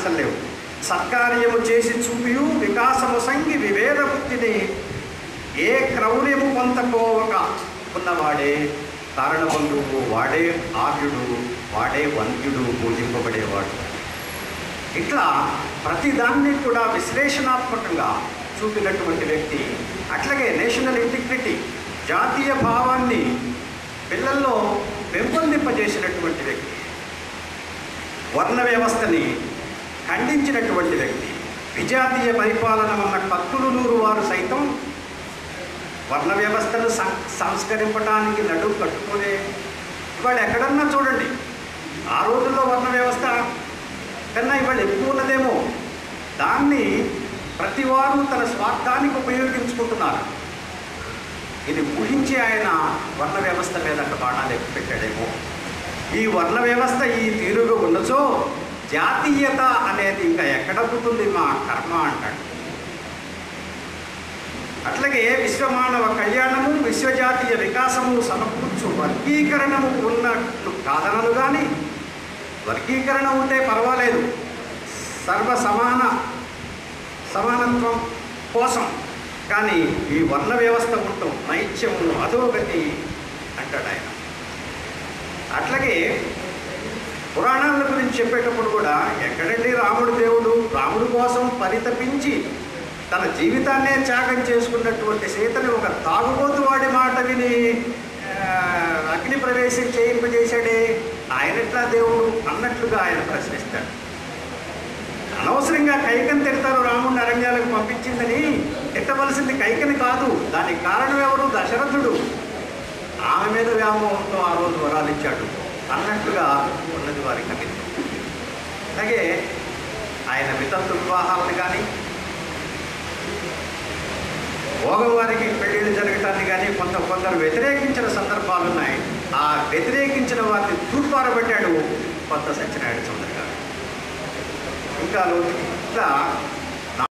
అవకాశం లేవు. సత్కార్యము చేసి చూపియు వికాసము సంగి వివేద బుద్ధిని ఏ క్రౌర్యము పొంతకోవక ఉన్నవాడే కారణబంధువు, వాడే ఆర్యుడు, వాడే వంద్యుడు, పూజింపబడేవాడు. ఇట్లా ప్రతిదాన్ని కూడా విశ్లేషణాత్మకంగా చూపినటువంటి వ్యక్తి. అట్లాగే నేషనల్ ఇంటిగ్రిటీ, జాతీయ భావాన్ని పిల్లల్లో పెంపొందింపజేసినటువంటి వ్యక్తి, వర్ణ వ్యవస్థని ఖండించినటువంటి వ్యక్తి. విజాతీయ పరిపాలన ఉన్న కత్తులునూరు వారు సైతం వర్ణ వ్యవస్థను సంస్కరింపడానికి నడుము కట్టుకునే ఇవాళ ఎక్కడన్నా చూడండి. ఆ రోజుల్లో వర్ణ వ్యవస్థ కన్నా ఇవాళ ఎక్కువ ఉన్నదేమో. దాన్ని ప్రతివారు తన స్వార్థానికి ఉపయోగించుకుంటున్నారు. ఇది ఊహించి ఆయన వర్ణ వ్యవస్థ మీద బాణాలు ఎక్కువ పెట్టాడేమో. ఈ వర్ణ వ్యవస్థ ఈ తీరుగా ఉన్నచో జాతీయత అనేది ఇంకా ఎక్కడ పుట్టింది మా కర్మ అంటాడు. అట్లాగే విశ్వమానవ కళ్యాణము, విశ్వజాతీయ వికాసము సమకూర్చు వర్గీకరణము ఉన్నట్లు కాదనలు. కానీ వర్గీకరణ ఉంటే పర్వాలేదు, సమానత్వం కోసం. కానీ ఈ వర్ణ వ్యవస్థ ఉండటం నైత్యము అధోగతి అంటాడు ఆయన. అట్లాగే పురాణాల గురించి చెప్పేటప్పుడు కూడా ఎక్కడండి రాముడు దేవుడు, రాముడు కోసం పరితపించి తన జీవితాన్నే త్యాగం చేసుకున్నటువంటి సీతని ఒక తాగుబోతు వాడి మాట విని అగ్ని ప్రవేశం చేయింపజేశాడే, ఆయన ఎట్లా దేవుడు అన్నట్లుగా ఆయన ప్రశ్నిస్తాడు. అనవసరంగా కైకని తిడతారు. రాముడిని అరణ్యాలకు పంపించిందని తిట్టవలసింది కైకని కాదు, దానికి కారణం ఎవరు? దశరథుడు. ఆమె మీద వ్యామోహంతో ఆ రోజు వరాలు ఇచ్చాడు అన్నట్లుగా ఉన్నది వారి కవిత్వం. అలాగే ఆయన వితంతు వివాహాలను కానీ, భోగం వారికి పెళ్ళిళ్ళు జరగటాన్ని కానీ కొందరు వ్యతిరేకించిన సందర్భాలు ఉన్నాయి. ఆ వ్యతిరేకించిన వారిని తూర్పారబెట్టాడు కొత్త సత్యనారాయణ చౌదరి గారు. ఇంకా ఇట్లా